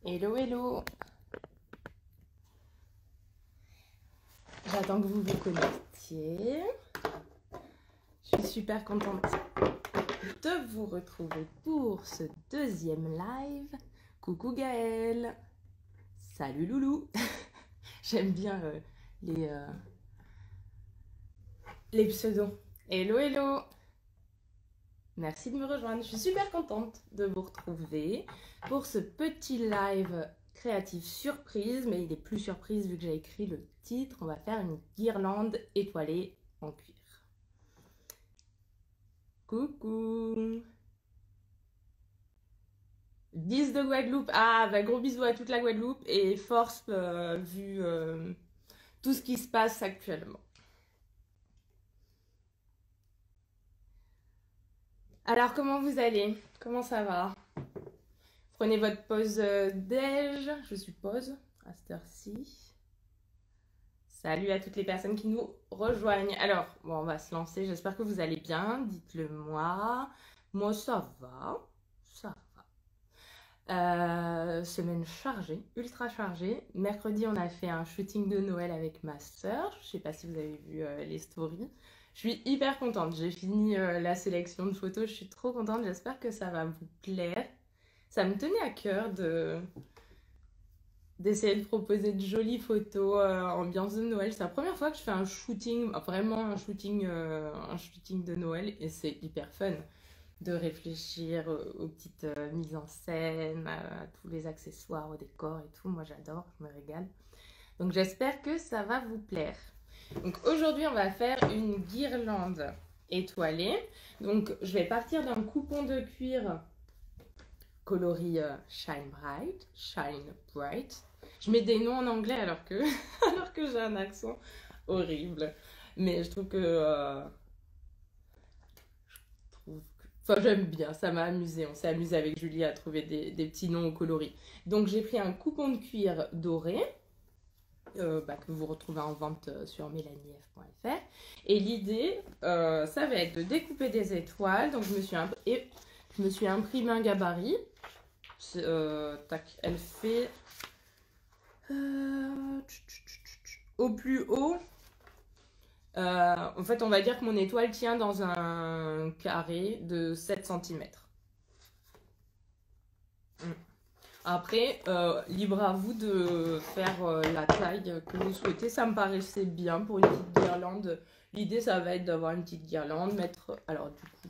Hello, hello. J'attends que vous vous connectiez. Je suis super contente de vous retrouver pour ce deuxième live. Coucou Gaëlle. Salut Loulou. J'aime bien les pseudos. Hello, hello. Merci de me rejoindre. Je suis super contente de vous retrouver pour ce petit live créatif surprise, mais il est plus surprise vu que j'ai écrit le titre. On va faire une guirlande étoilée en cuir. Coucou. 10 de Guadeloupe. Ah, bah gros bisous à toute la Guadeloupe et force vu tout ce qui se passe actuellement. Alors, comment vous allez? Comment ça va? Prenez votre pause déj, je suppose, à cette heure-ci. Salut à toutes les personnes qui nous rejoignent. Alors, bon, on va se lancer. J'espère que vous allez bien. Dites-le moi. Moi, ça va. Ça va. Semaine chargée, ultra chargée. Mercredi, on a fait un shooting de Noël avec ma sœur. Je sais pas si vous avez vu les stories. Je suis hyper contente. J'ai fini la sélection de photos. Je suis trop contente. J'espère que ça va vous plaire. Ça me tenait à cœur d'essayer de proposer de jolies photos ambiance de Noël. C'est la première fois que je fais un shooting, vraiment un shooting de Noël, et c'est hyper fun de réfléchir aux petites mises en scène, à tous les accessoires, au décor et tout. Moi j'adore, je me régale. Donc j'espère que ça va vous plaire. Donc aujourd'hui on va faire une guirlande étoilée. Donc je vais partir d'un coupon de cuir coloris Shine Bright, Shine Bright. Je mets des noms en anglais alors que, alors que j'ai un accent horrible. Mais je trouve que... Enfin, j'aime bien, ça m'a amusé. On s'est amusé avec Julie à trouver des petits noms au coloris. Donc j'ai pris un coupon de cuir doré. Que vous retrouvez en vente sur mélanief.fr. Et l'idée, ça va être de découper des étoiles. Donc je me suis imprimé un gabarit. Tac, elle fait au plus haut. En fait, on va dire que mon étoile tient dans un carré de 7 cm. Après, libre à vous de faire la taille que vous souhaitez. Ça me paraissait bien pour une petite guirlande. L'idée, ça va être d'avoir une petite guirlande, mettre... Alors, du coup...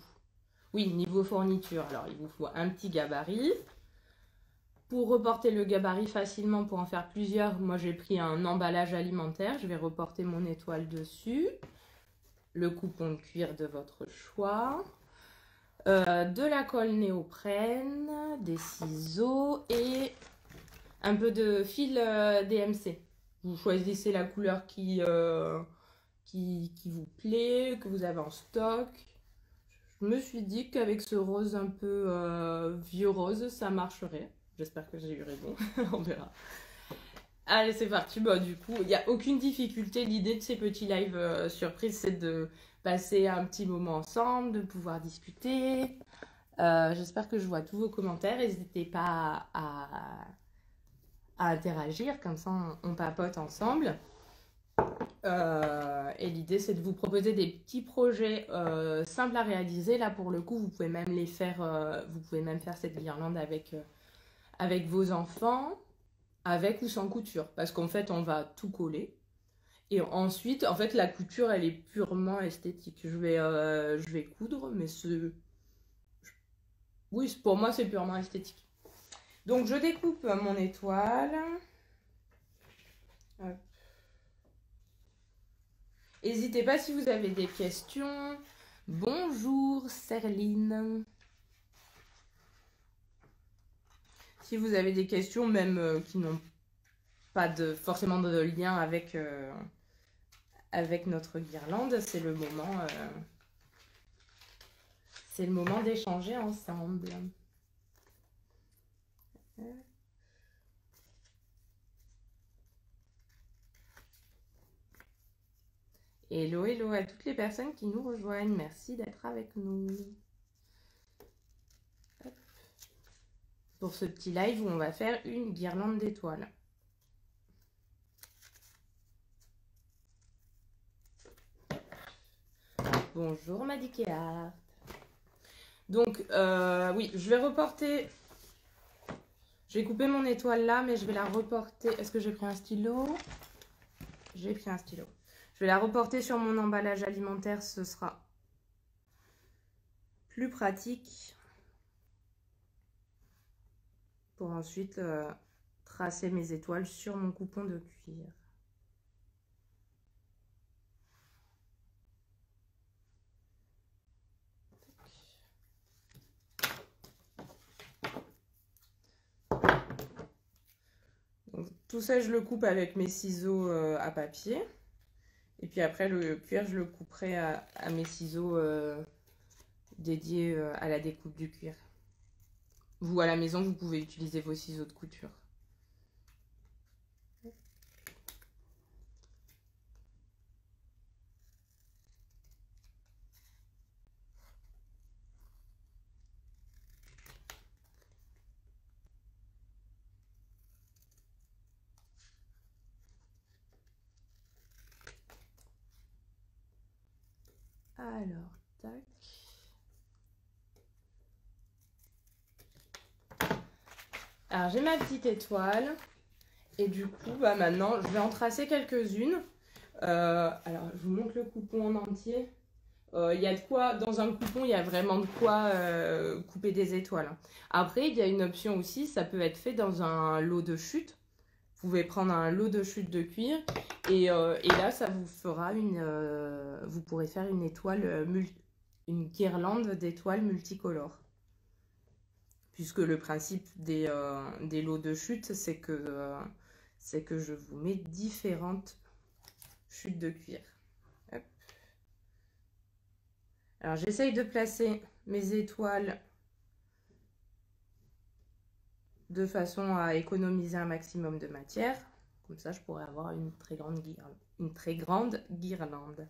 Oui, niveau fourniture. Alors, il vous faut un petit gabarit. Pour reporter le gabarit facilement, pour en faire plusieurs, moi j'ai pris un emballage alimentaire. Je vais reporter mon étoile dessus. Le coupon de cuir de votre choix. De la colle néoprène, des ciseaux et un peu de fil DMC. Vous choisissez la couleur qui vous plaît, que vous avez en stock. Je me suis dit qu'avec ce rose un peu vieux rose, ça marcherait. J'espère que j'ai eu raison, on verra. Allez, c'est parti. Bah, du coup, il n'y a aucune difficulté. L'idée de ces petits lives surprises, c'est de passer un petit moment ensemble, de pouvoir discuter. J'espère que je vois tous vos commentaires. N'hésitez pas à interagir, comme ça on papote ensemble. Et l'idée, c'est de vous proposer des petits projets simples à réaliser. Là, pour le coup, vous pouvez même les faire, vous pouvez même faire cette guirlande avec vos enfants, avec ou sans couture. Parce qu'en fait, on va tout coller. Et ensuite, en fait, la couture, elle est purement esthétique. Je vais coudre, mais oui, pour moi, c'est purement esthétique. Donc, je découpe mon étoile. Hop. N'hésitez pas si vous avez des questions. Bonjour, Serline. Si vous avez des questions, même qui n'ont pas forcément de lien avec notre guirlande, c'est le moment d'échanger ensemble. Hello, hello à toutes les personnes qui nous rejoignent. Merci d'être avec nous. pour ce petit live où on va faire une guirlande d'étoiles. Bonjour Madikea. Donc, oui, je vais reporter. Je vais couper mon étoile là, mais je vais la reporter. Est-ce que j'ai pris un stylo? J'ai pris un stylo. Je vais la reporter sur mon emballage alimentaire, ce sera plus pratique pour ensuite tracer mes étoiles sur mon coupon de cuir. Donc, tout ça, je le coupe avec mes ciseaux à papier. Et puis après, le cuir, je le couperai à mes ciseaux dédiés à la découpe du cuir. Vous, à la maison, vous pouvez utiliser vos ciseaux de couture. Alors, tac. Alors, j'ai ma petite étoile. Et du coup, bah, maintenant, je vais en tracer quelques-unes. Alors, je vous montre le coupon en entier. Il y a de quoi, dans un coupon, il y a vraiment de quoi couper des étoiles. Après, il y a une option aussi, ça peut être fait dans un lot de chute. Vous pouvez prendre un lot de chute de cuir et là, ça vous fera vous pourrez faire une étoile, une guirlande d'étoiles multicolores. Puisque le principe des lots de chute, c'est que je vous mets différentes chutes de cuir. Hop. Alors, j'essaye de placer mes étoiles de façon à économiser un maximum de matière. Comme ça, je pourrais avoir une très grande guirlande.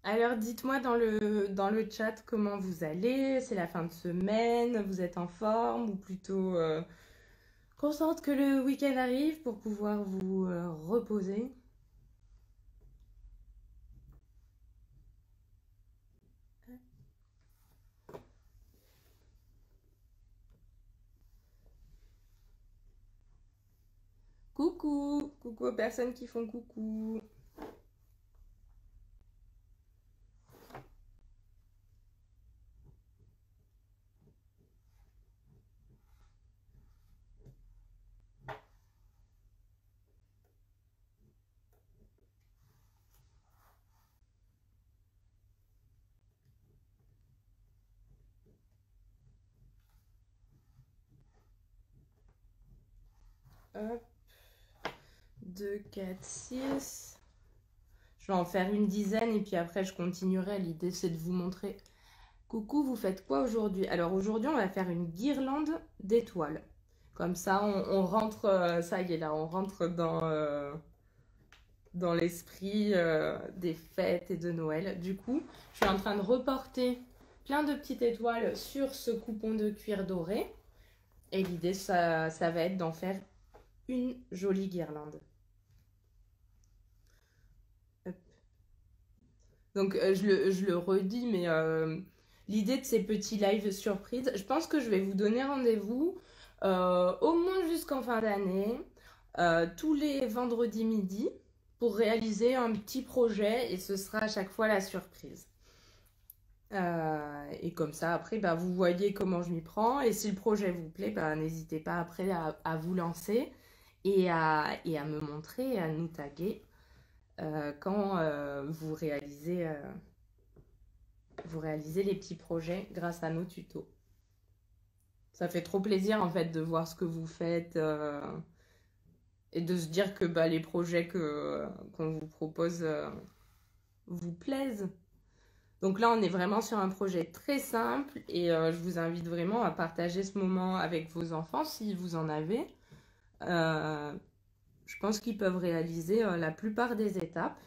Alors, dites-moi dans le chat comment vous allez. C'est la fin de semaine, vous êtes en forme ou plutôt contente que le week-end arrive pour pouvoir vous reposer. Coucou, coucou aux personnes qui font coucou. Hop. 2, 4, 6. Je vais en faire une dizaine et puis après je continuerai. L'idée c'est de vous montrer. Coucou, vous faites quoi aujourd'hui? Alors aujourd'hui on va faire une guirlande d'étoiles. Comme ça on rentre, ça y est là, on rentre dans l'esprit des fêtes et de Noël. Du coup, je suis en train de reporter plein de petites étoiles sur ce coupon de cuir doré. Et l'idée ça va être d'en faire une jolie guirlande. Donc, je le redis, mais l'idée de ces petits lives surprises, je pense que je vais vous donner rendez-vous au moins jusqu'en fin d'année, tous les vendredis midi, pour réaliser un petit projet et ce sera à chaque fois la surprise. Et comme ça, après, bah, vous voyez comment je m'y prends. Et si le projet vous plaît, bah, n'hésitez pas après à vous lancer et à me montrer, à nous taguer quand vous réalisez les petits projets grâce à nos tutos. Ça fait trop plaisir en fait de voir ce que vous faites et de se dire que bah, les projets qu'on vous propose vous plaisent. Donc là, on est vraiment sur un projet très simple et je vous invite vraiment à partager ce moment avec vos enfants si vous en avez. Je pense qu'ils peuvent réaliser la plupart des étapes.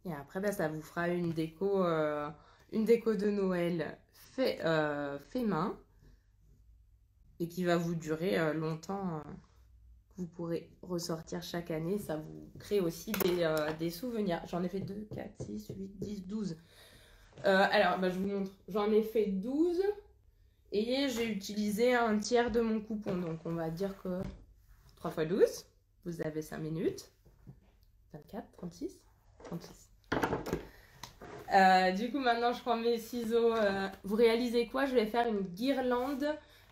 Et après, bah, ça vous fera une déco de Noël fait main et qui va vous durer longtemps. Vous pourrez ressortir chaque année. Ça vous crée aussi des souvenirs. J'en ai fait 2, 4, 6, 8, 10, 12. Alors, bah, je vous montre. J'en ai fait 12 et j'ai utilisé un tiers de mon coupon. Donc, on va dire que 3 x 12, vous avez 5 minutes. 24, 36, 36. Du coup, maintenant, je prends mes ciseaux. Vous réalisez quoi? Je vais faire une guirlande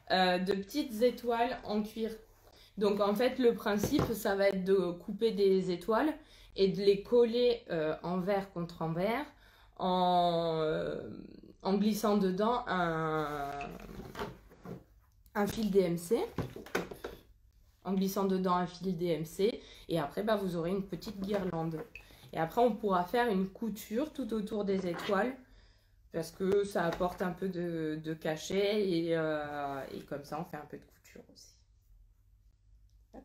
de petites étoiles en cuir. Donc, en fait, le principe, ça va être de couper des étoiles et de les coller envers contre envers en glissant dedans un fil DMC. En glissant dedans un fil DMC. Et après, bah, vous aurez une petite guirlande. Et après, on pourra faire une couture tout autour des étoiles parce que ça apporte un peu de cachet et comme ça, on fait un peu de couture aussi. Hop.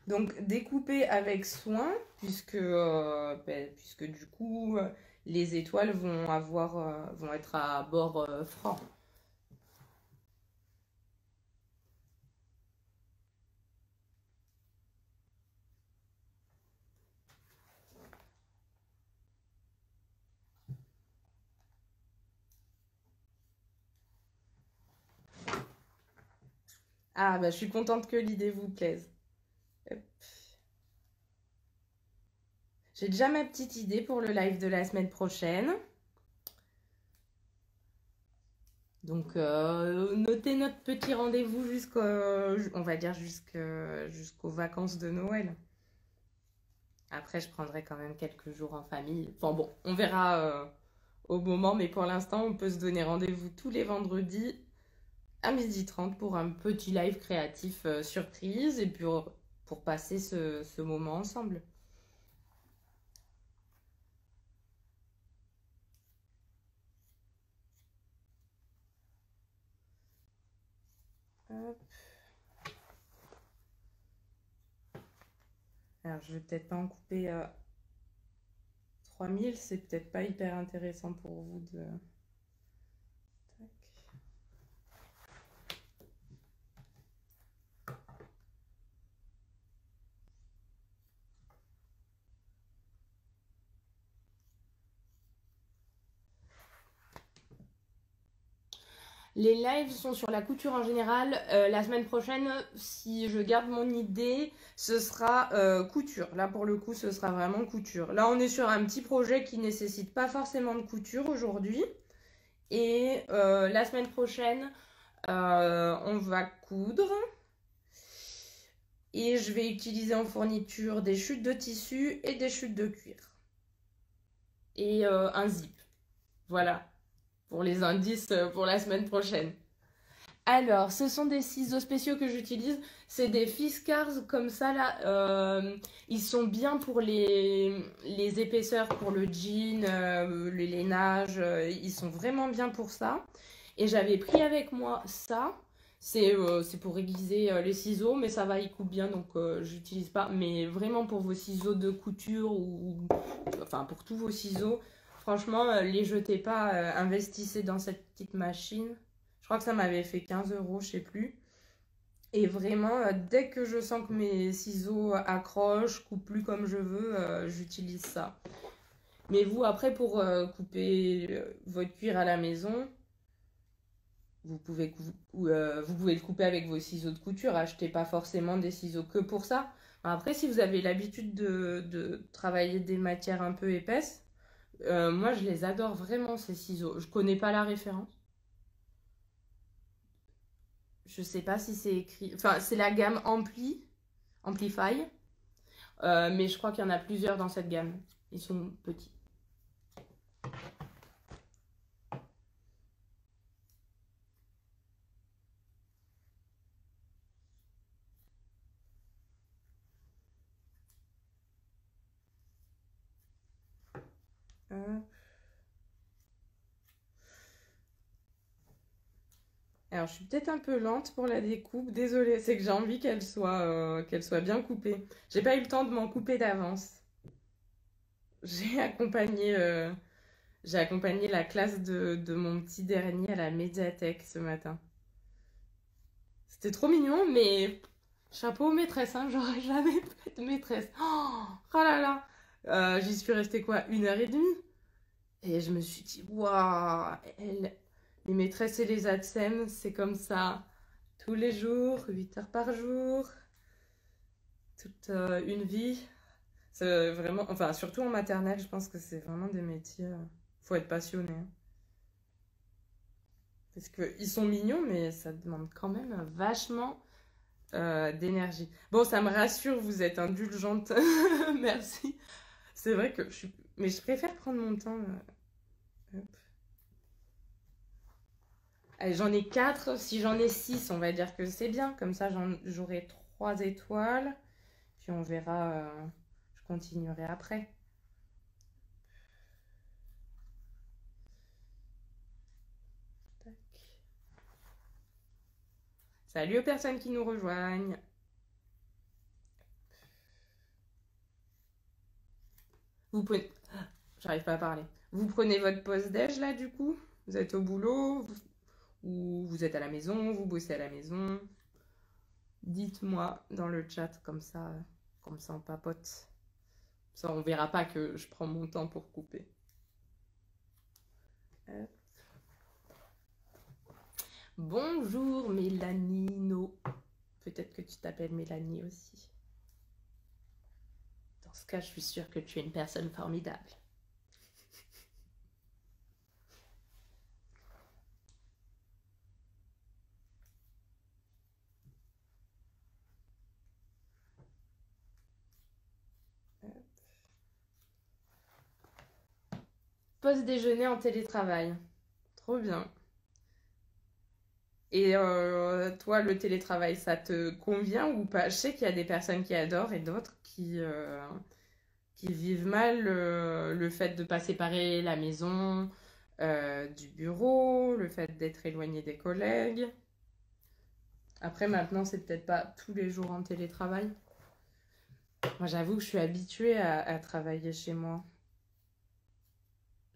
Donc, découper avec soin puisque du coup, les étoiles vont être à bord franc. Ah, bah, je suis contente que l'idée vous plaise. Hop. J'ai déjà ma petite idée pour le live de la semaine prochaine. Donc, notez notre petit rendez-vous on va dire jusqu'aux vacances de Noël. Après, je prendrai quand même quelques jours en famille. Enfin bon, on verra au moment, mais pour l'instant, on peut se donner rendez-vous tous les vendredis à 12h30 pour un petit live créatif surprise et puis pour passer ce moment ensemble. Hop. Alors, je vais peut-être pas en couper 3000, c'est peut-être pas hyper intéressant pour vous de... Tac. Les lives sont sur la couture en général. La semaine prochaine, si je garde mon idée, ce sera couture. Là, pour le coup, ce sera vraiment couture. Là, on est sur un petit projet qui nécessite pas forcément de couture aujourd'hui. Et la semaine prochaine, on va coudre. Et je vais utiliser en fourniture des chutes de tissu et des chutes de cuir. Et un zip. Voilà. Pour les indices pour la semaine prochaine. Alors, ce sont des ciseaux spéciaux que j'utilise. C'est des Fiskars comme ça là. Ils sont bien pour les épaisseurs, pour le jean, les lainages. Ils sont vraiment bien pour ça. Et j'avais pris avec moi ça. C'est pour aiguiser les ciseaux, mais ça va, ils coupent bien, donc j'utilise pas. Mais vraiment pour vos ciseaux de couture enfin pour tous vos ciseaux, franchement, les jetez pas, investissez dans cette petite machine. Je crois que ça m'avait fait 15 euros, je sais plus. Et vraiment, dès que je sens que mes ciseaux accrochent, coupent plus comme je veux, j'utilise ça. Mais vous, après, pour couper votre cuir à la maison, vous pouvez le couper avec vos ciseaux de couture. Achetez pas forcément des ciseaux que pour ça. Après, si vous avez l'habitude de travailler des matières un peu épaisses, moi, je les adore vraiment, ces ciseaux. Je connais pas la référence. Je sais pas si c'est écrit. Enfin, c'est la gamme Amplify. Mais je crois qu'il y en a plusieurs dans cette gamme. Ils sont petits. Hop. Alors, je suis peut-être un peu lente pour la découpe. Désolée, c'est que j'ai envie qu'elle soit bien coupée. J'ai pas eu le temps de m'en couper d'avance. J'ai accompagné, euh, j'ai accompagné la classe de mon petit dernier à la médiathèque ce matin. C'était trop mignon, mais chapeau aux maîtresses, hein, j'aurais jamais pu être maîtresse. Oh, oh là là. J'y suis restée quoi, 1 heure et demie? Et je me suis dit, waouh, les maîtresses et les ATSEM, c'est comme ça. Tous les jours, 8 heures par jour, toute une vie. C'est vraiment, enfin, surtout en maternelle, je pense que c'est vraiment des métiers. Faut être passionné, hein. Parce qu'ils sont mignons, mais ça demande quand même vachement d'énergie. Bon, ça me rassure, vous êtes indulgente. Merci. C'est vrai que je suis. Mais je préfère prendre mon temps. Hop. Allez, j'en ai 4. Si j'en ai 6, on va dire que c'est bien. Comme ça, j'aurai 3 étoiles. Puis on verra. Je continuerai après. Tac. Salut aux personnes qui nous rejoignent. Vous prenez... J'arrive pas à parler. Vous prenez votre pause déj là du coup? Vous êtes au boulot? Ou vous êtes à la maison? Vous bossez à la maison? Dites-moi dans le chat comme ça on papote. Ça on verra pas que je prends mon temps pour couper. Hop. Bonjour Mélanino. Peut-être que tu t'appelles Mélanie aussi. Dans ce cas, je suis sûre que tu es une personne formidable. Pause déjeuner en télétravail. Trop bien. Et toi, le télétravail, ça te convient ou pas? Je sais qu'il y a des personnes qui adorent et d'autres qui vivent mal le fait de pas séparer la maison du bureau, le fait d'être éloigné des collègues. Après, maintenant, c'est peut-être pas tous les jours en télétravail. Moi, j'avoue que je suis habituée à travailler chez moi.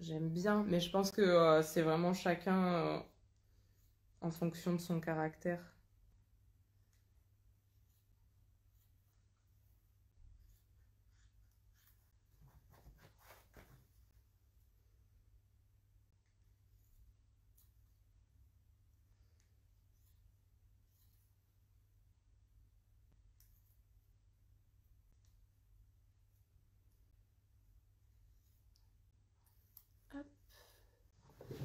J'aime bien, mais je pense que c'est vraiment chacun en fonction de son caractère. Hop.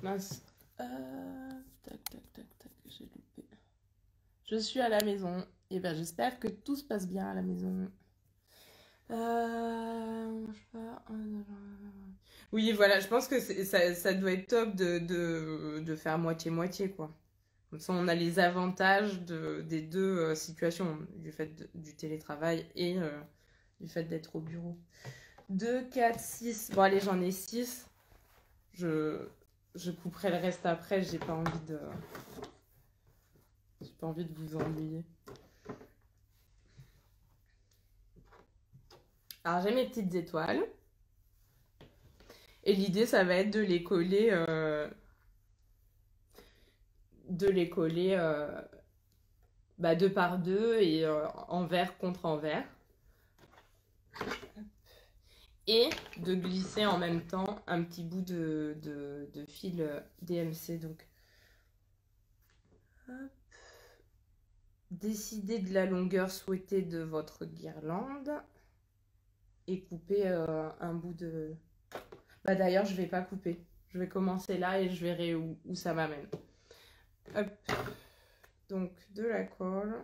Mince. Tac, tac, tac, tac, j'ai loupé. Je suis à la maison. Et ben j'espère que tout se passe bien à la maison. Je sais pas. Oui, voilà, je pense que ça doit être top de faire moitié-moitié, quoi. Comme ça, on a les avantages des deux situations, du fait du télétravail et du fait d'être au bureau. 2, 4, 6. Bon, allez, j'en ai 6. Je, je couperai le reste après, j'ai pas envie de vous ennuyer. Alors, j'ai mes petites étoiles. Et l'idée, ça va être de les coller deux par deux et envers contre envers. Et de glisser en même temps un petit bout de fil DMC. Donc, hop. Décidez de la longueur souhaitée de votre guirlande et couper un bout de... Bah d'ailleurs, je vais pas couper. Je vais commencer là et je verrai où ça m'amène. Hop. Donc, de la colle.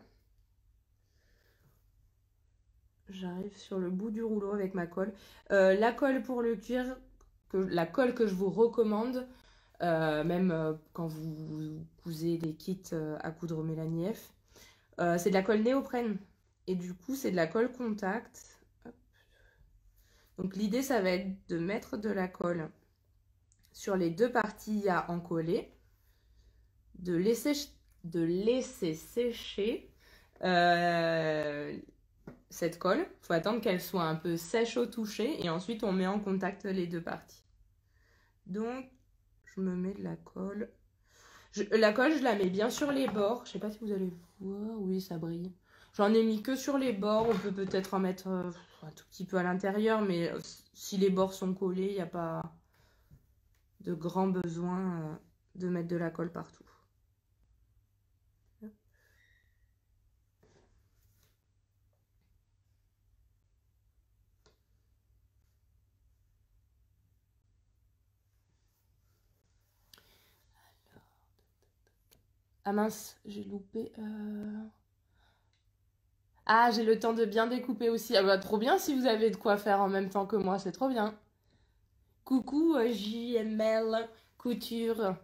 J'arrive sur le bout du rouleau avec ma colle. La colle pour le cuir, la colle que je vous recommande, même quand vous cousez des kits à coudre Mélanie F, c'est de la colle néoprène. Et du coup, c'est de la colle contact. Hop. Donc l'idée, ça va être de mettre de la colle sur les deux parties à encoller, de laisser sécher cette colle. Il faut attendre qu'elle soit un peu sèche au toucher et ensuite on met en contact les deux parties. Donc, je me mets de la colle. La colle, je la mets bien sur les bords. Je sais pas si vous allez voir. Oui, ça brille. J'en ai mis que sur les bords. On peut peut-être en mettre un tout petit peu à l'intérieur, mais si les bords sont collés, il n'y a pas de grand besoin de mettre de la colle partout. Ah mince, j'ai loupé. Ah, j'ai le temps de bien découper aussi. Ah bah trop bien si vous avez de quoi faire en même temps que moi, c'est trop bien. Coucou JML Couture.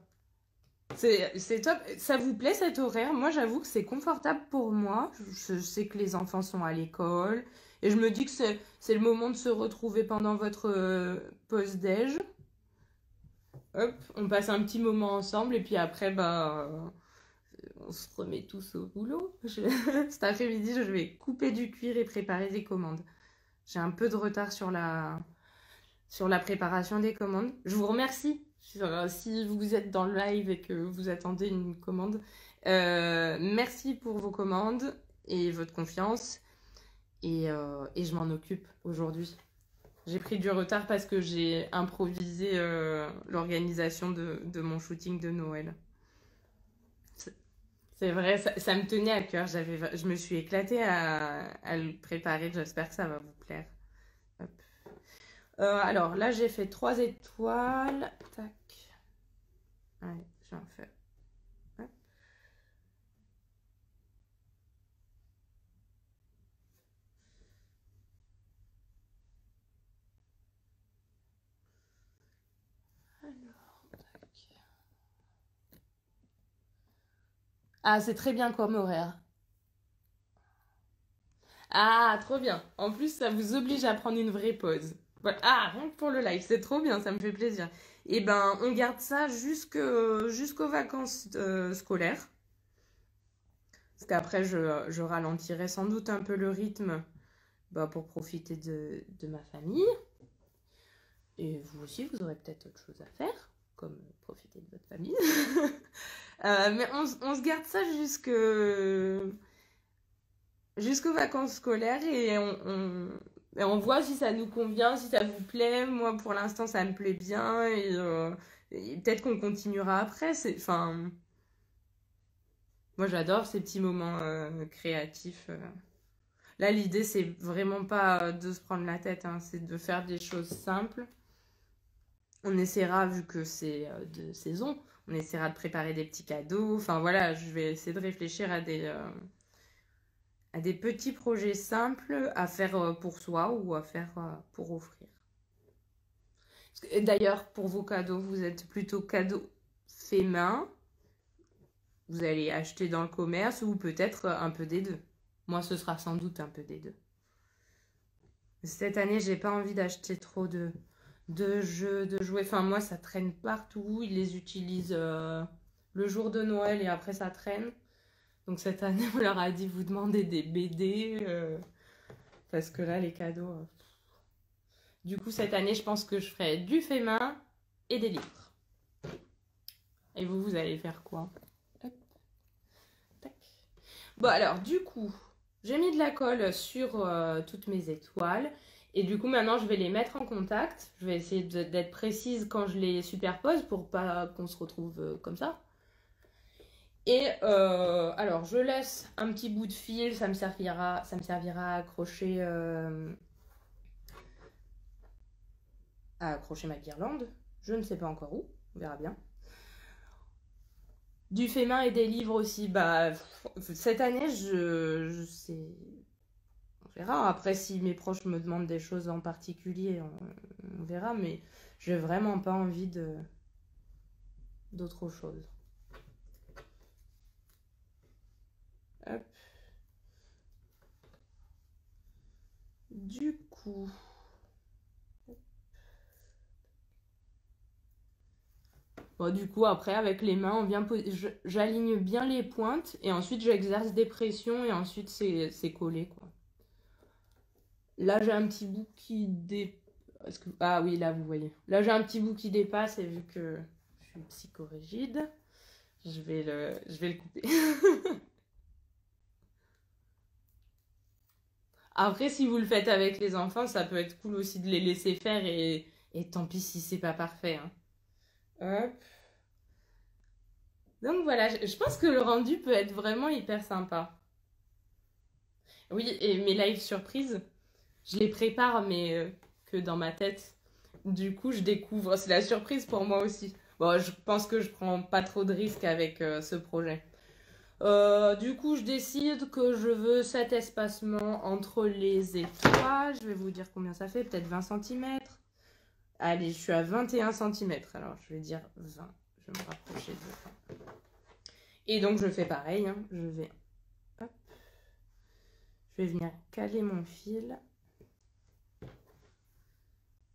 C'est top. Ça vous plaît cet horaire? Moi, j'avoue que c'est confortable pour moi. Je sais que les enfants sont à l'école. Et je me dis que c'est le moment de se retrouver pendant votre pause déj. Hop, on passe un petit moment ensemble. Et puis après, bah, on se remet tous au boulot. Cet après-midi, je vais couper du cuir et préparer des commandes. J'ai un peu de retard sur la préparation des commandes. Je vous remercie si vous êtes dans le live et que vous attendez une commande. Merci pour vos commandes et votre confiance. Et je m'en occupe aujourd'hui. J'ai pris du retard parce que j'ai improvisé l'organisation de mon shooting de Noël. C'est vrai, ça me tenait à cœur. Je me suis éclatée à le préparer. J'espère que ça va vous plaire. Hop. Alors là, j'ai fait 3 étoiles. Tac. Allez, je vais en faire. Hop. Alors, tac. Ah, c'est très bien comme horaire. Ah, trop bien. En plus, ça vous oblige à prendre une vraie pause. Voilà. Ah, rien que pour le live, c'est trop bien, ça me fait plaisir. Et ben, on garde ça jusqu'aux vacances scolaires. Parce qu'après, je ralentirai sans doute un peu le rythme bah, pour profiter de ma famille. Et vous aussi, vous aurez peut-être autre chose à faire, comme profiter de votre famille. Mais on se garde ça jusqu'aux vacances scolaires et on voit si ça nous convient, si ça vous plaît. Moi, pour l'instant, ça me plaît bien et peut-être qu'on continuera après. Enfin, moi, j'adore ces petits moments créatifs. Là, l'idée, c'est vraiment pas de se prendre la tête, hein, c'est de faire des choses simples. On essaiera, vu que c'est de saison, on essaiera de préparer des petits cadeaux. Enfin, voilà, je vais essayer de réfléchir à des petits projets simples à faire pour soi ou à faire pour offrir. D'ailleurs, pour vos cadeaux, vous êtes plutôt cadeaux fait main, vous allez acheter dans le commerce ou peut-être un peu des deux. Moi, ce sera sans doute un peu des deux. Cette année, j'ai pas envie d'acheter trop de jeux, de jouets. Enfin, moi, ça traîne partout. Ils les utilisent le jour de Noël et après, ça traîne. Donc, cette année, on leur a dit, vous demandez des BD. Parce que là, les cadeaux... Du coup, cette année, je pense que je ferai du fait main et des livres. Et vous allez faire quoi? Hop. Tac. Bon, alors, du coup, j'ai mis de la colle sur toutes mes étoiles. Et du coup, maintenant, je vais les mettre en contact. Je vais essayer d'être précise quand je les superpose pour pas qu'on se retrouve comme ça. Et alors, je laisse un petit bout de fil. Ça me servira à accrocher ma guirlande. Je ne sais pas encore où. On verra bien. Du fait main et des livres aussi. Bah, cette année, je sais. On verra. Après, si mes proches me demandent des choses en particulier, on verra. Mais j'ai vraiment pas envie d'autre chose. Hop. Du coup, Bon, du coup, après, avec les mains, j'aligne bien les pointes et ensuite j'exerce des pressions et ensuite c'est collé, quoi. Là, j'ai un petit bout qui dépasse. Ah oui, là, vous voyez. Là, j'ai un petit bout qui dépasse et vu que je suis psychorigide, je vais le couper. Après, si vous le faites avec les enfants, ça peut être cool aussi de les laisser faire et tant pis si c'est pas parfait, hein. Hop. Donc voilà, je pense que le rendu peut être vraiment hyper sympa. Oui, et mes lives surprises, je les prépare, mais que dans ma tête. Du coup, je découvre. C'est la surprise pour moi aussi. Bon, je pense que je prends pas trop de risques avec ce projet. Du coup, je décide que je veux cet espacement entre les étoiles. Je vais vous dire combien ça fait, peut-être 20 centimètres. Allez, je suis à 21 centimètres. Alors, je vais dire 20. Je vais me rapprocher de 20. Et donc, je fais pareil, hein. Hop. Je vais venir caler mon fil.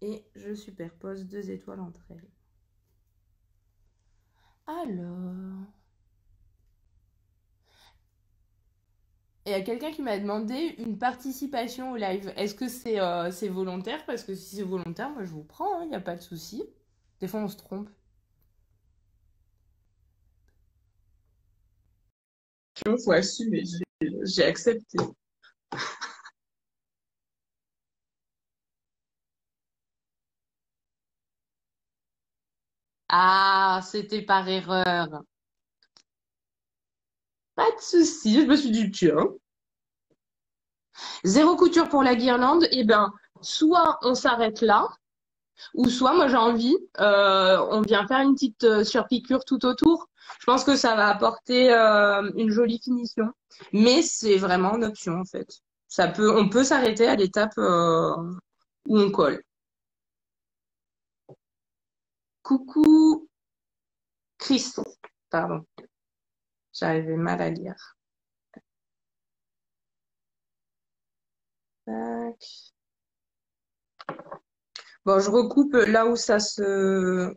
Et je superpose 2 étoiles entre elles. Alors... Il y a quelqu'un qui m'a demandé une participation au live. Est-ce que c'est volontaire? Parce que si c'est volontaire, moi je vous prends, il n'y a pas de souci. Des fois on se trompe. Il faut assumer, j'ai accepté. Ah, c'était par erreur. Pas de souci, je me suis dit, tiens. 0 couture pour la guirlande, et ben, soit on s'arrête là, ou soit moi j'ai envie, on vient faire une petite surpiqûre tout autour. Je pense que ça va apporter une jolie finition, mais c'est vraiment une option en fait. On peut s'arrêter à l'étape où on colle. Coucou Chris, pardon, j'arrivais mal à lire. Tac. Bon, je recoupe là où ça se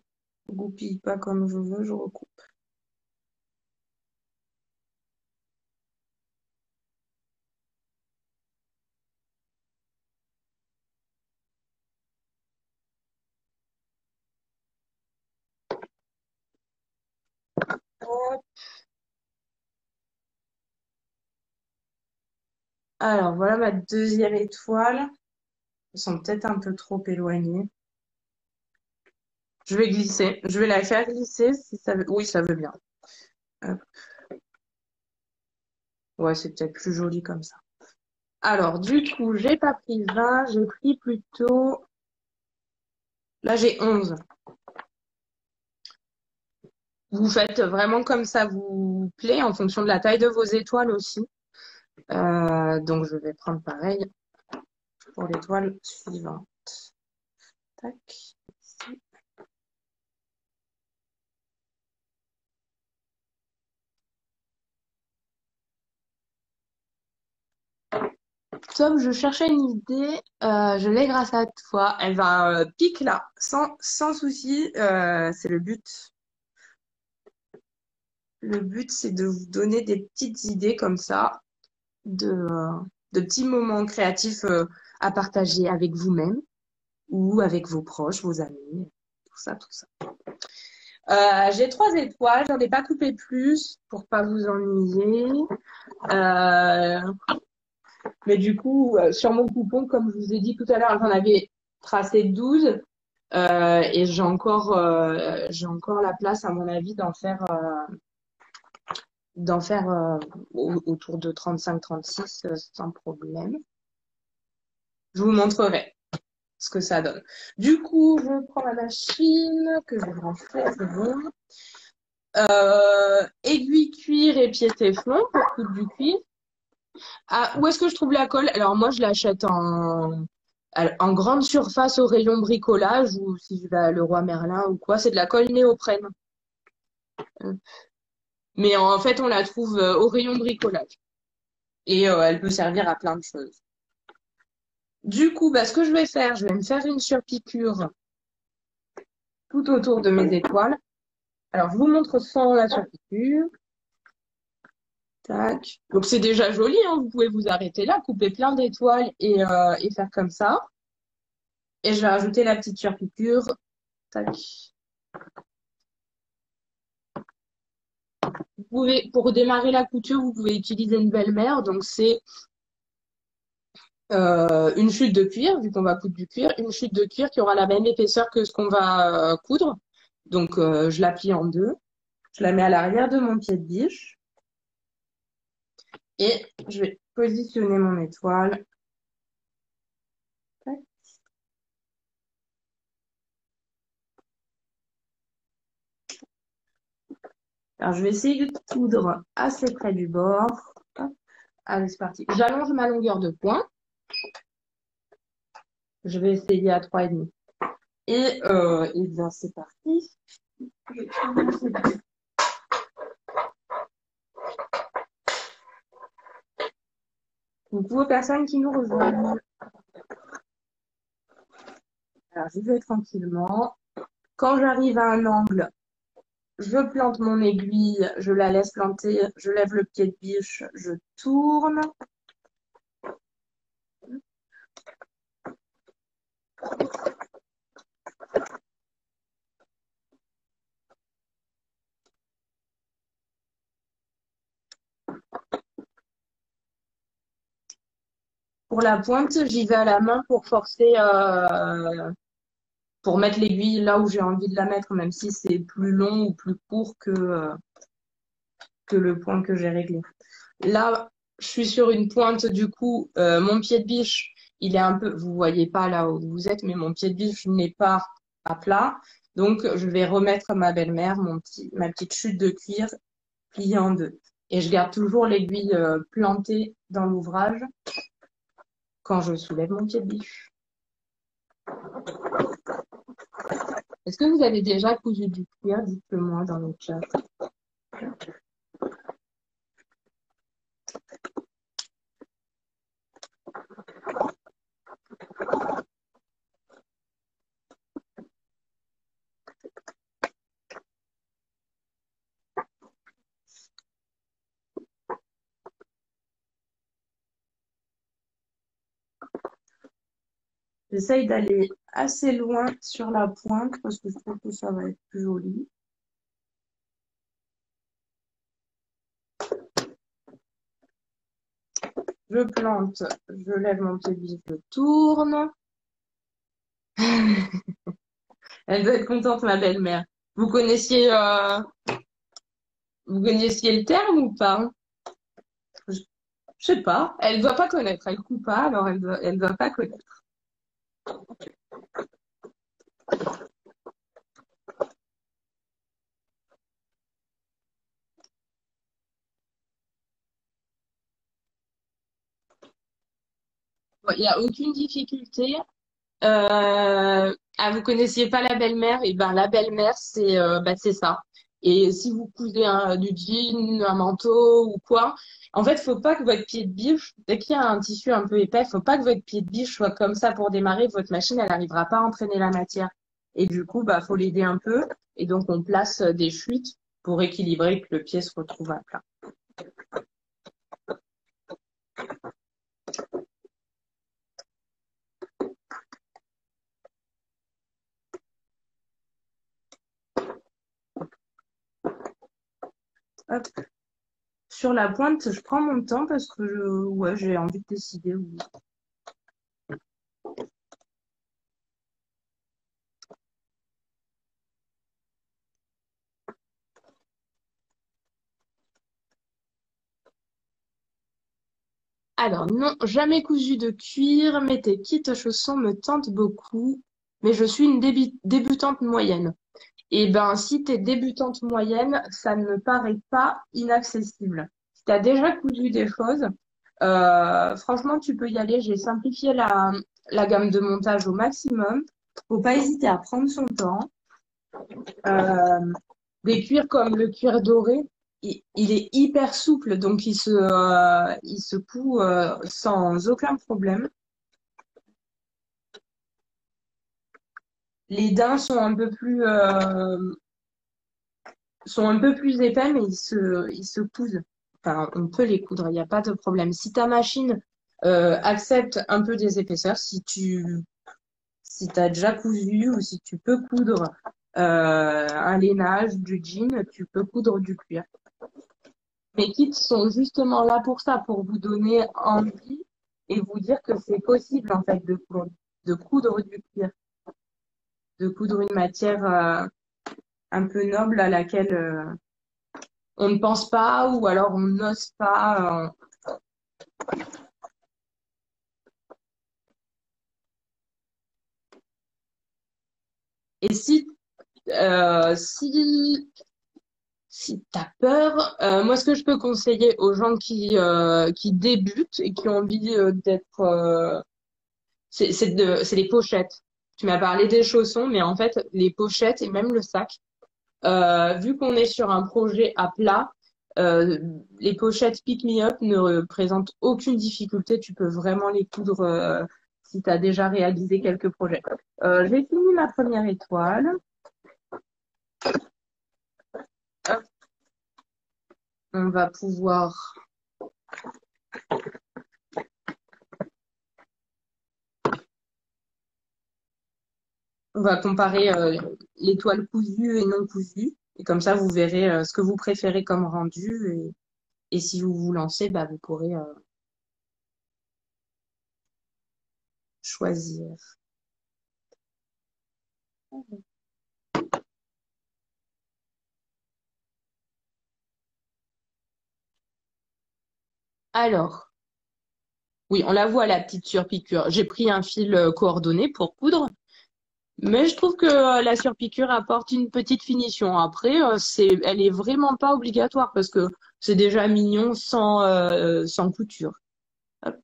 goupille pas comme je veux, je recoupe. Alors voilà ma deuxième étoile. Elles sont peut-être un peu trop éloignées. Je vais glisser. Je vais la faire glisser si ça veut. Oui, ça veut bien. Hop. Ouais, c'est peut-être plus joli comme ça. Alors, du coup, j'ai pas pris 20, j'ai pris plutôt. Là, j'ai 11. Vous faites vraiment comme ça vous plaît en fonction de la taille de vos étoiles aussi. Donc, je vais prendre pareil pour l'étoile suivante. Tac. Ici. Top, je cherchais une idée, je l'ai grâce à toi. Elle va pique là, sans souci. C'est le but. Le but, c'est de vous donner des petites idées comme ça, de petits moments créatifs à partager avec vous-même ou avec vos proches, vos amis, tout ça, tout ça. J'ai 3 étoiles, j'en ai pas coupé plus pour pas vous ennuyer. Euh, mais du coup, sur mon coupon, comme je vous ai dit tout à l'heure, j'en avais tracé 12 et j'ai encore la place, à mon avis, d'en faire autour de 35-36 sans problème. Je vous montrerai ce que ça donne. Du coup, je prends ma machine que je vais brancher, c'est bon. Aiguille cuir et pied téflon pour coudre du cuir. Ah, où est-ce que je trouve la colle? Alors moi, je l'achète en grande surface au rayon bricolage ou si je vais à Leroy Merlin ou quoi, c'est de la colle néoprène. Mais en fait, on la trouve au rayon bricolage. Et elle peut servir à plein de choses. Du coup, bah, ce que je vais faire, je vais me faire une surpiqûre tout autour de mes étoiles. Alors, je vous montre sans la surpiqûre. Tac. Donc, c'est déjà joli, hein. Vous pouvez vous arrêter là, couper plein d'étoiles et faire comme ça. Et je vais rajouter la petite surpiqûre. Tac. Vous pouvez, pour démarrer la couture, vous pouvez utiliser une belle-mère. Donc, c'est une chute de cuir, vu qu'on va coudre du cuir, une chute de cuir qui aura la même épaisseur que ce qu'on va coudre. Donc, je la plie en deux. Je la mets à l'arrière de mon pied de biche. Et je vais positionner mon étoile. Tac. Alors, je vais essayer de coudre assez près du bord. Hop. Allez, c'est parti. J'allonge ma longueur de point. Je vais essayer à 3,5. Et bien, c'est parti. Donc, aux personnes qui nous rejoignent, alors, je vais tranquillement. Quand j'arrive à un angle, je plante mon aiguille, je la laisse planter, je lève le pied de biche, je tourne. Pour la pointe, j'y vais à la main pour forcer, pour mettre l'aiguille là où j'ai envie de la mettre, même si c'est plus long ou plus court que le point que j'ai réglé. Là, je suis sur une pointe, du coup, mon pied de biche, il est un peu, vous voyez pas là où vous êtes, mais mon pied de biche n'est pas à plat. Donc, je vais remettre ma belle-mère, ma petite chute de cuir pliée en deux. Et je garde toujours l'aiguille plantée dans l'ouvrage quand je soulève mon pied de biche. Est-ce que vous avez déjà cousu du cuir? Dites-le moi dans le chat. J'essaye d'aller assez loin sur la pointe parce que je trouve que ça va être plus joli. Je plante, je lève mon pied de biche, je tourne. Elle doit être contente, ma belle-mère. Vous connaissiez, euh, vous connaissiez le terme ou pas? Je, je sais pas. Elle doit pas connaître. Elle coupe pas, alors elle doit pas connaître. Bon, il n'y a aucune difficulté. Vous connaissiez pas la belle-mère? Et ben la belle-mère, c'est ça. Et si vous cousez du jean, un manteau ou quoi, en fait, faut pas que votre pied de biche, dès qu'il y a un tissu un peu épais, faut pas que votre pied de biche soit comme ça pour démarrer. Votre machine, elle n'arrivera pas à entraîner la matière. Et du coup, bah, faut l'aider un peu. Et donc, on place des chutes pour équilibrer que le pied se retrouve à plat. Hop. Sur la pointe, je prends mon temps parce que ouais, j'ai envie de décider. Alors, non, jamais cousu de cuir, mais tes kits chaussons me tentent beaucoup, mais je suis une débutante moyenne. Et ben, si t'es débutante moyenne, ça ne me paraît pas inaccessible. Si t'as déjà cousu des choses, franchement, tu peux y aller. J'ai simplifié la gamme de montage au maximum. Faut pas hésiter à prendre son temps. Euh, des cuirs comme le cuir doré, il est hyper souple, donc il se coud sans aucun problème. Les dents sont un peu plus sont un peu plus épais, mais ils se cousent. Enfin, on peut les coudre, il n'y a pas de problème. Si ta machine accepte un peu des épaisseurs, si t'as déjà cousu ou si tu peux coudre un lainage, du jean, tu peux coudre du cuir. Mes kits sont justement là pour ça, pour vous donner envie et vous dire que c'est possible en fait de coudre du cuir, de coudre une matière un peu noble à laquelle on ne pense pas ou alors on n'ose pas. Et si tu as peur, moi ce que je peux conseiller aux gens qui débutent et qui ont envie d'être c'est les pochettes. Tu m'as parlé des chaussons, mais en fait, les pochettes et même le sac, vu qu'on est sur un projet à plat, euh, les pochettes Pick Me Up ne présentent aucune difficulté. Tu peux vraiment les coudre si tu as déjà réalisé quelques projets. J'ai fini ma première étoile. Hop, on va pouvoir, on va comparer l'étoile cousue et non cousue. Et comme ça, vous verrez ce que vous préférez comme rendu. Et si vous vous lancez, bah, vous pourrez choisir. Alors, oui, on la voit la petite surpiqûre. J'ai pris un fil coordonné pour coudre, mais je trouve que la surpiqûre apporte une petite finition. Après, elle est vraiment pas obligatoire parce que c'est déjà mignon sans couture. Hop,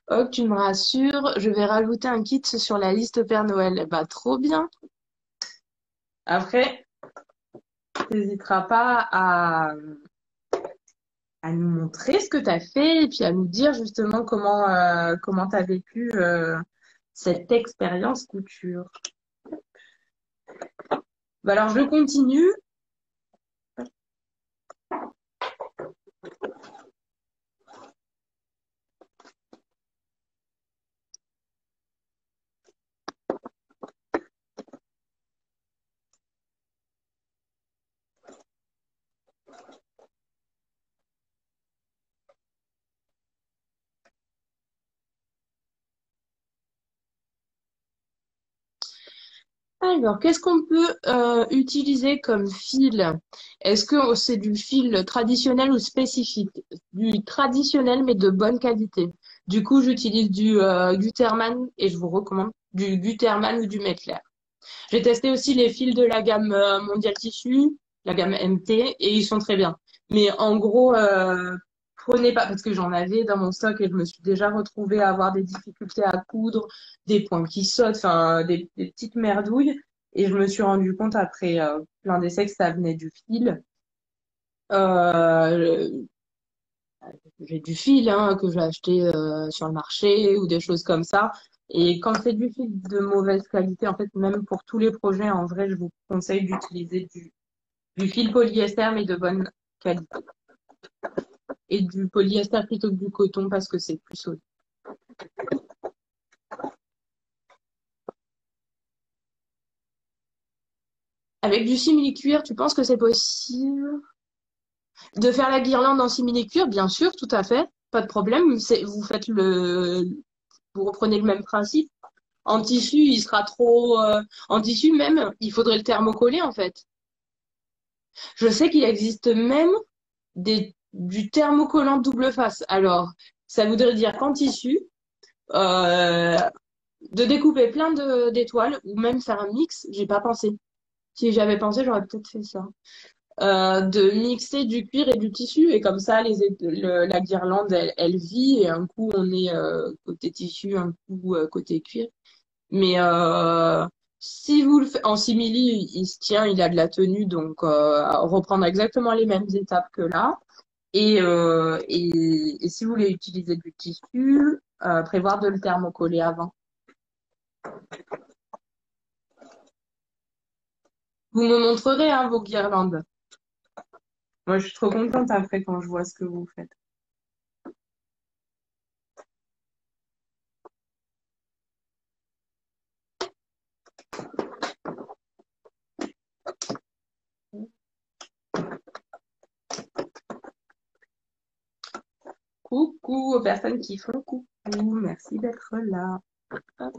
hop, tu me rassures, je vais rajouter un kit sur la liste Père Noël. Bah, trop bien. Après, tu n'hésiteras pas à nous montrer ce que tu as fait et puis à nous dire justement comment tu as vécu cette expérience couture. Bah alors, je continue. Alors, qu'est-ce qu'on peut utiliser comme fil? Est-ce que c'est du fil traditionnel ou spécifique? Du traditionnel, mais de bonne qualité. Du coup, j'utilise du Gutermann et je vous recommande du Gutermann ou du Mettler. J'ai testé aussi les fils de la gamme Mondial Tissu, la gamme MT, et ils sont très bien. Mais en gros, prenez pas, parce que j'en avais dans mon stock et je me suis déjà retrouvée à avoir des difficultés à coudre, des points qui sautent, enfin des petites merdouilles. Et je me suis rendu compte après plein d'essais que ça venait du fil. Euh, j'ai du fil hein, que j'ai acheté sur le marché ou des choses comme ça. Et quand c'est du fil de mauvaise qualité, en fait, même pour tous les projets, en vrai, je vous conseille d'utiliser du fil polyester, mais de bonne qualité. Et du polyester plutôt que du coton parce que c'est plus solide. Avec du simili-cuir, tu penses que c'est possible de faire la guirlande en simili-cuir? Bien sûr, tout à fait. Pas de problème. Vous faites vous reprenez le même principe. En tissu, il sera trop. En tissu même, il faudrait le thermocoller en fait. Je sais qu'il existe même du thermocollant double face. Alors, ça voudrait dire qu'en tissu, euh, de découper plein d'étoiles ou même faire un mix, j'ai pas pensé. Si j'avais pensé, j'aurais peut-être fait ça. De mixer du cuir et du tissu et comme ça, la guirlande, elle vit et un coup on est côté tissu, un coup côté cuir. Mais si vous le faites en simili, il se tient, il a de la tenue, donc reprendre exactement les mêmes étapes que là. Et si vous voulez utiliser du tissu, prévoir de le thermocoller avant. Vous me montrerez hein, vos guirlandes. Moi, je suis trop contente après quand je vois ce que vous faites. Coucou aux personnes qui font coucou. Merci d'être là. Hop.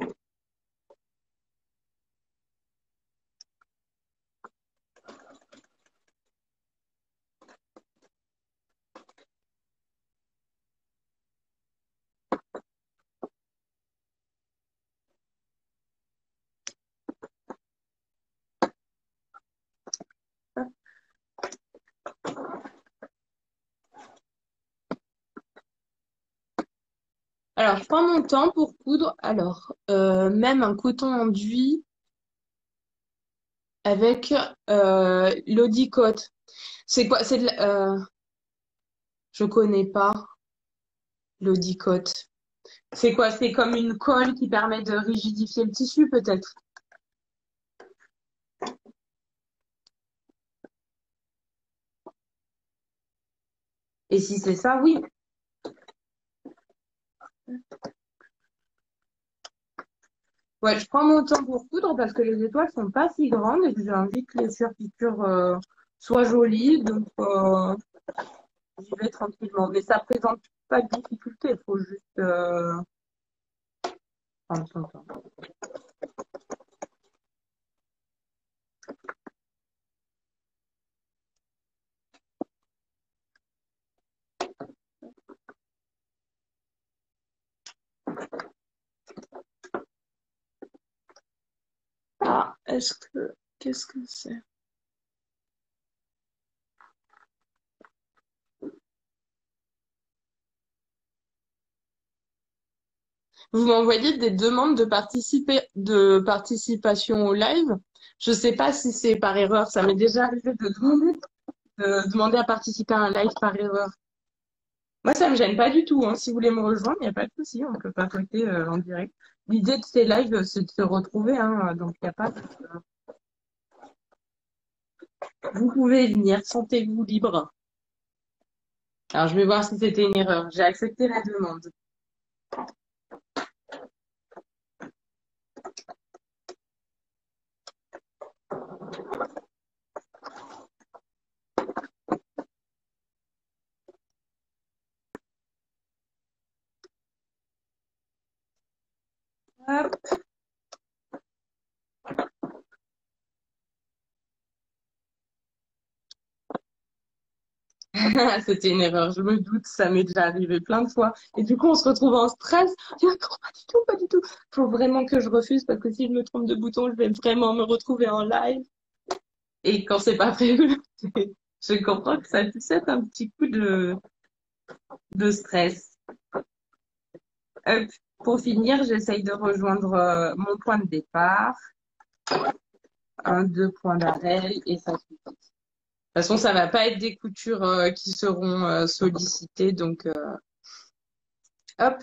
Alors, je prends mon temps pour coudre. Alors, même un coton enduit avec l'Odicote. C'est quoi? Je connais pas l'Odicote. C'est quoi? C'est comme une colle qui permet de rigidifier le tissu, peut-être. Et si c'est ça, oui. Ouais, je prends mon temps pour coudre parce que les étoiles sont pas si grandes et que j'ai envie que les surpiqûres soient jolies. Donc, j'y vais tranquillement. Mais ça présente pas de difficulté. Il faut juste prendre son temps. Ah, qu'est-ce que c'est? Vous m'envoyez des demandes de participation au live. Je sais pas si c'est par erreur. Ça m'est déjà arrivé de demander à participer à un live par erreur. Moi, ça me gêne pas du tout, hein. Si vous voulez me rejoindre, il n'y a pas de souci. On peut papoter en direct. L'idée de ces lives, c'est de se retrouver, hein. Donc, il n'y a pas Vous pouvez venir. Sentez-vous libre. Alors, je vais voir si c'était une erreur. J'ai accepté la demande. Hop. C'était une erreur, je me doute, ça m'est déjà arrivé plein de fois. Et du coup, on se retrouve en stress. Je dis, ah non, pas du tout, pas du tout. Faut vraiment que je refuse parce que si je me trompe de bouton, je vais vraiment me retrouver en live. Et quand c'est pas prévu, je comprends que ça puisse être un petit coup de stress. Hop. Pour finir, j'essaye de rejoindre mon point de départ. Un, deux points d'arrêt et ça suffit. De toute façon, ça va pas être des coutures qui seront sollicitées, donc hop.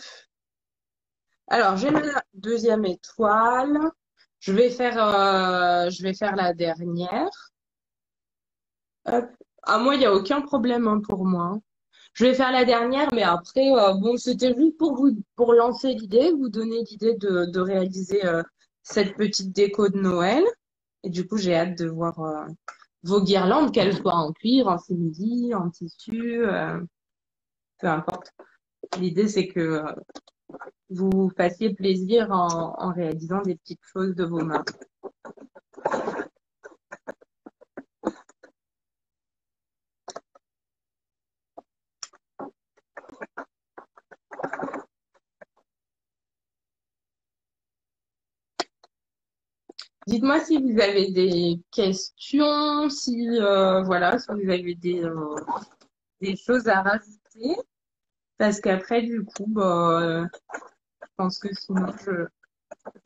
Alors, j'ai la deuxième étoile. Je vais faire la dernière. Hop. Ah, moi, il n'y a aucun problème hein, pour moi, hein. Je vais faire la dernière, mais après, bon, c'était juste pour lancer l'idée, vous donner l'idée de réaliser cette petite déco de Noël. Et du coup, j'ai hâte de voir vos guirlandes, qu'elles soient en cuir, en simili, en tissu, peu importe. L'idée, c'est que vous vous fassiez plaisir en réalisant des petites choses de vos mains. Dites-moi si vous avez des questions, si voilà, si vous avez des choses à rajouter, parce qu'après du coup, bah, je pense que sinon je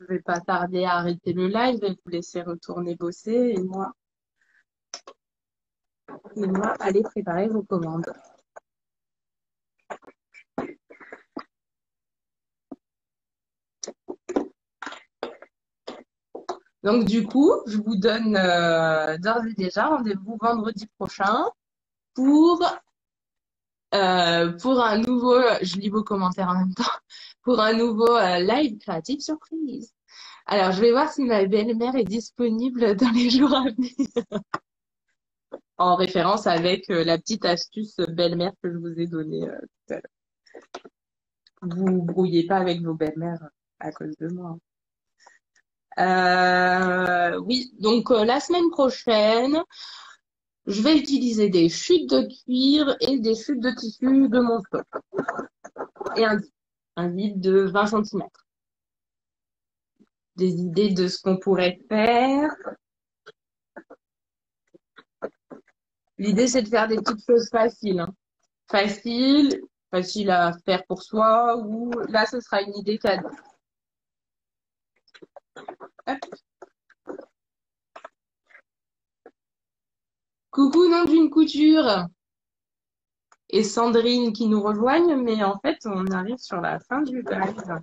vais pas tarder à arrêter le live et vous laisser retourner bosser et moi aller préparer vos commandes. Donc du coup, je vous donne d'ores et déjà rendez-vous vendredi prochain pour, pour un nouveau, je lis vos commentaires en même temps, pour un nouveau live créatif surprise. Alors, je vais voir si ma belle-mère est disponible dans les jours à venir, en référence avec la petite astuce belle-mère que je vous ai donnée tout à l'heure. Vous brouillez pas avec vos belles-mères à cause de moi. Oui, donc la semaine prochaine, je vais utiliser des chutes de cuir et des chutes de tissu de mon stock. Et un vide de 20 centimètres. Des idées de ce qu'on pourrait faire. L'idée, c'est de faire des petites choses faciles, hein. Facile, facile à faire pour soi, ou là, ce sera une idée cadeau. Hop. Coucou, nom d'une couture et Sandrine qui nous rejoignent, mais en fait, on arrive sur la fin du live.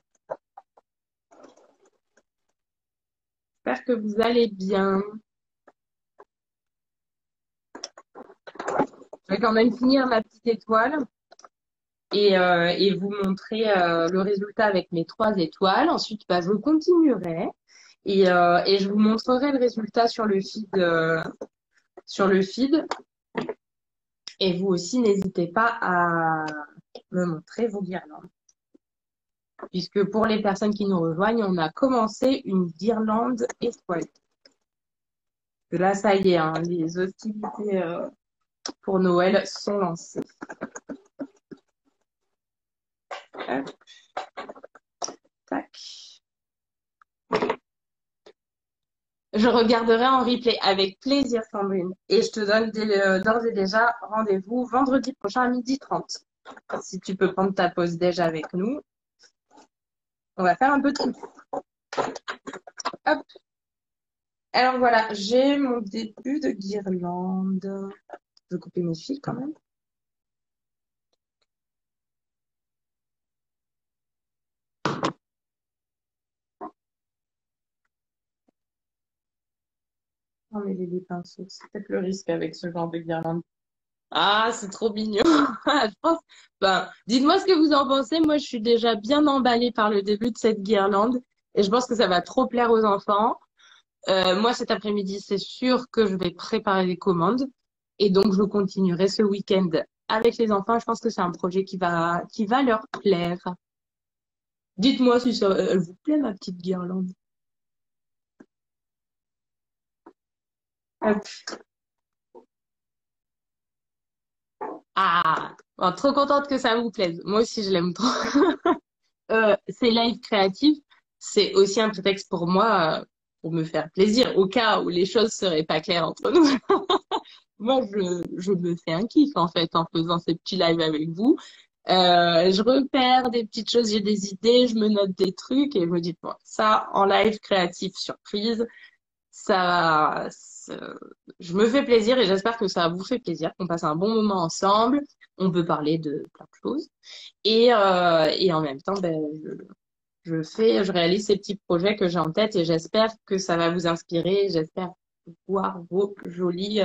J'espère que vous allez bien. Je vais quand même finir ma petite étoile et vous montrer le résultat avec mes 3 étoiles. Ensuite, bah, je continuerai et je vous montrerai le résultat sur le feed. Sur le feed. Et vous aussi, n'hésitez pas à me montrer vos guirlandes. Puisque pour les personnes qui nous rejoignent, on a commencé une guirlande étoilée. Là, ça y est, hein, les hostilités pour Noël sont lancées. Hop. Tac. Je regarderai en replay avec plaisir, Sandrine. Et je te donne d'ores et déjà rendez-vous vendredi prochain à 12h30. Si tu peux prendre ta pause déjà avec nous, on va faire un peu de tout. Hop. Alors voilà, j'ai mon début de guirlande. Je vais couper mes fils quand même. On met les pinceaux. C'est peut-être le risque avec ce genre de guirlande. Ah, c'est trop mignon. Je pense. Ben, dites-moi ce que vous en pensez. Moi, je suis déjà bien emballée par le début de cette guirlande et je pense que ça va trop plaire aux enfants. Moi, cet après-midi, c'est sûr que je vais préparer les commandes et donc je continuerai ce week-end avec les enfants. Je pense que c'est un projet qui va leur plaire. Dites-moi si ça, elle vous plaît, ma petite guirlande. Hop. Ah, bon, trop contente que ça vous plaise. Moi aussi, je l'aime trop. Ces lives créatifs, c'est aussi un prétexte pour moi, pour me faire plaisir, au cas où les choses seraient pas claires entre nous. Moi, je me fais un kiff, en fait, en faisant ces petits lives avec vous. Je repère des petites choses, j'ai des idées, je me note des trucs et je me dis, bon, ça, en live créatif surprise, ça, je me fais plaisir et j'espère que ça vous fait plaisir, qu'on passe un bon moment ensemble. On peut parler de plein de choses. Et en même temps, ben, je réalise ces petits projets que j'ai en tête et j'espère que ça va vous inspirer. J'espère voir vos jolies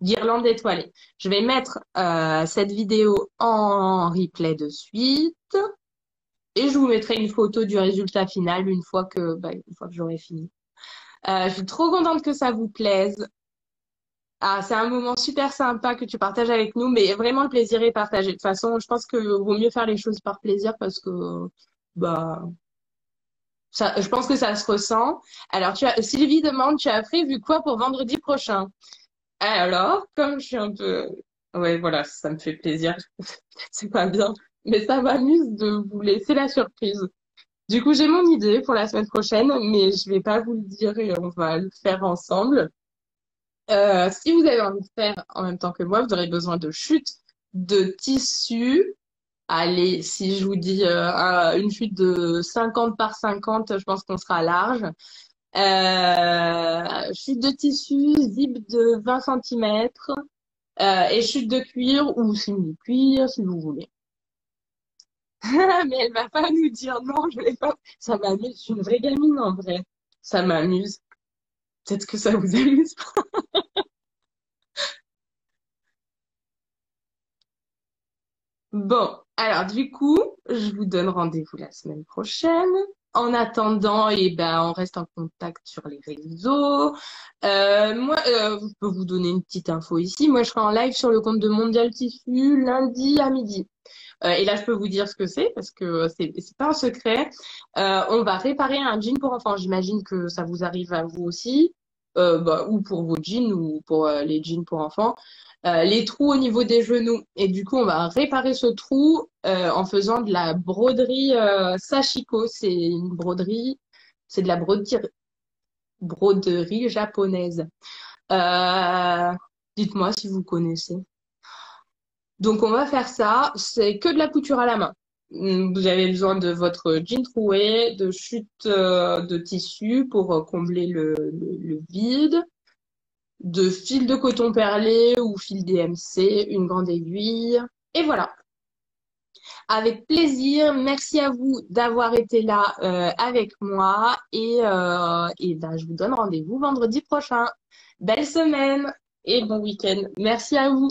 guirlandes étoilées. Je vais mettre cette vidéo en replay de suite et je vous mettrai une photo du résultat final une fois que j'aurai fini. Je suis trop contente que ça vous plaise. Ah, c'est un moment super sympa que tu partages avec nous, mais vraiment le plaisir est partagé. De toute façon, je pense que vaut mieux faire les choses par plaisir parce que bah ça, je pense que ça se ressent. Alors, Sylvie demande, tu as prévu quoi pour vendredi prochain? Alors, comme je suis un peu, ouais, voilà, ça me fait plaisir. C'est pas bien, mais ça m'amuse de vous laisser la surprise. Du coup, j'ai mon idée pour la semaine prochaine, mais je vais pas vous le dire et on va le faire ensemble. Si vous avez envie de faire en même temps que moi, vous aurez besoin de chutes de tissu. Allez, si je vous dis une chute de 50 par 50, je pense qu'on sera large. Chute de tissu, zip de 20 centimètres et chute de cuir ou semi-cuir si vous voulez. Mais elle va pas nous dire non, je vais pas. Ça m'amuse, je suis une vraie gamine en vrai. Ça m'amuse. Peut-être que ça vous amuse. Bon, alors du coup, je vous donne rendez-vous la semaine prochaine. En attendant, eh ben, on reste en contact sur les réseaux. Moi, je peux vous donner une petite info ici. Moi, je serai en live sur le compte de Mondial Tissu lundi à midi. Et là, je peux vous dire ce que c'est parce que c'est pas un secret. On va réparer un jean pour enfants. J'imagine que ça vous arrive à vous aussi, bah, ou pour vos jeans ou pour les jeans pour enfants. Les trous au niveau des genoux. Et du coup, on va réparer ce trou en faisant de la broderie sashiko. C'est une broderie, c'est de la broderie japonaise. Euh, dites-moi si vous connaissez. Donc on va faire ça, c'est que de la couture à la main. Vous avez besoin de votre jean troué, de chute de tissu pour combler le vide, de fil de coton perlé ou fil DMC, une grande aiguille. Et voilà, avec plaisir. Merci à vous d'avoir été là avec moi et ben, je vous donne rendez-vous vendredi prochain. Belle semaine et bon week-end. Merci à vous.